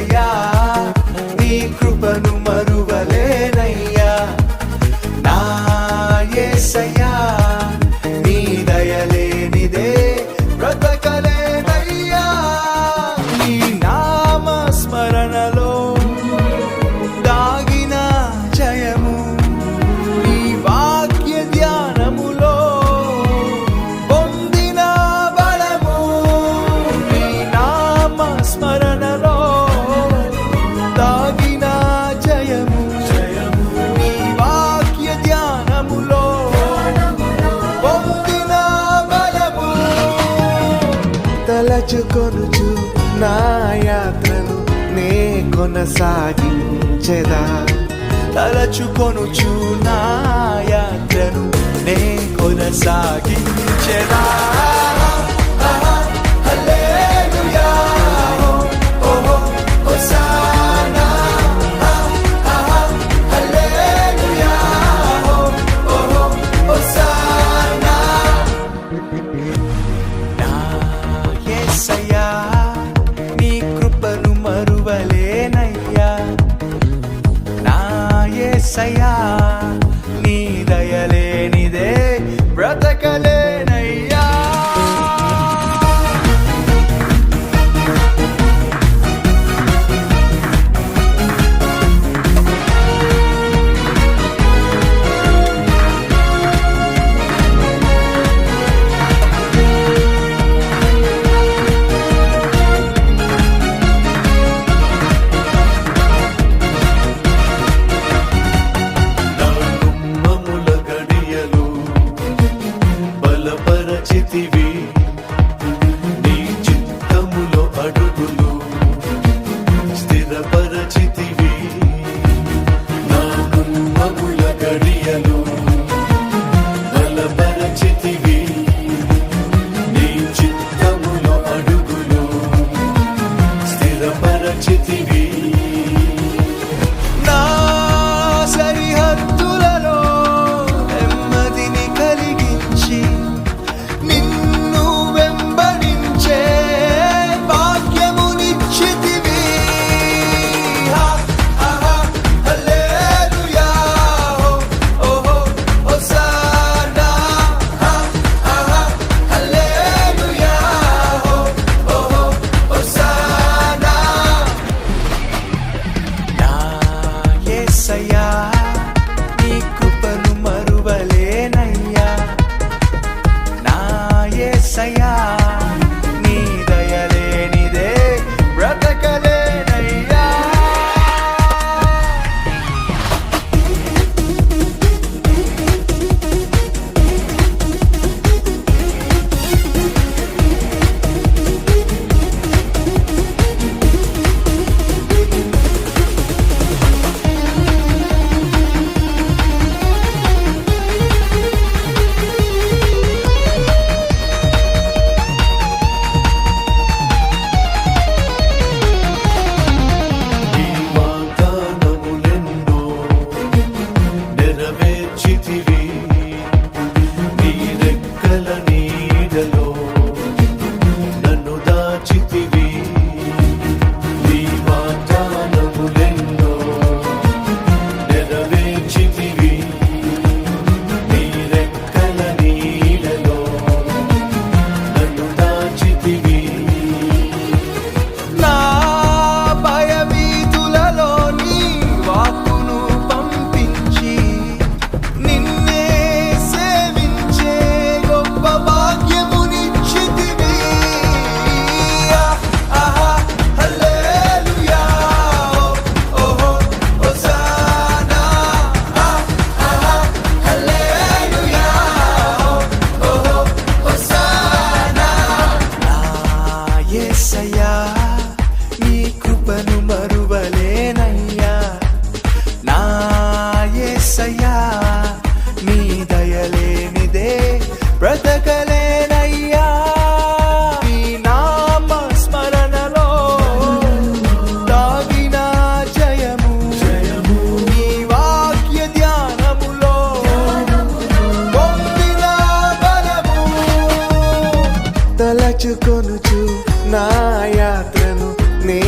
యేసయ్యా నీ కృపను మరువలేనయ్యా నా యేసయ్యా నీ దయలేనిదే బ్రతకలేనయ్యా నీ నామ స్మరణలో దాగిన జయము నీ వాక్య ధ్యానములో పొందిన బలము నీ నామ స్మరణలో దాగిన జయము నీ వాక్య ధ్యానములో పొందిన బలము తలచుకొనుచు నా యాత్రను నే కొనసాగించెదా తలచుకొనుచు నా యాత్రను నే కొనసాగించెదా హల్లెలూయా ఓహో హోసానా హల్లెలూయా ఓహో హోసానా నా యేసయ్యా నీ కృపను మరువలేనయ్యా నా యేసయ్యా నీ దయలేనిదే బ్రతకలేనయ్యా మమ్ముల గడియలు బలపరచితివి నీ చిత్తములో అడుగులు స్థిరపరచితివి నా మమ్ముల గడియలు బలపరచితివి నీ చిత్తములో అడుగులు స్థిరపరచితివి నా సరిహద్దులలో నెమ్మదిని కలిగించి నిన్ను వెంబడించే భాగ్యమునిచ్చితివి హల్లెలూయా ఓహో హోసానా హల్లెలూయా ఓహో హోసానా నా యేసయ్యా నీ కృపను మరువలేనయ్యా నా యేసయ్యా నీ దయలేనిదే బ్రతకలేనయ్యా ఈ వాగ్దానములెన్నో నెరవేర్చితివి నీ రెక్కల నీడలో నన్ను దాచితివి నీ వాగ్దానములెన్నో నెరవేర్చితివి నీ రెక్కల నీడలో నన్ను దాచితివి నా భయభీతులలో నీ వాక్కును పంపించి నిన్నే సేవించే గొప్ప భాగ్యమునిచ్చితివి హల్లెలూయా ఓహో హోసానా హల్లెలూయా ఓహో హోసానా నా యేసయ్యా నీ కృపను మరువలేనయ్యా నా యేసయ్యా నీ దయలేనిదే బ్రతకలే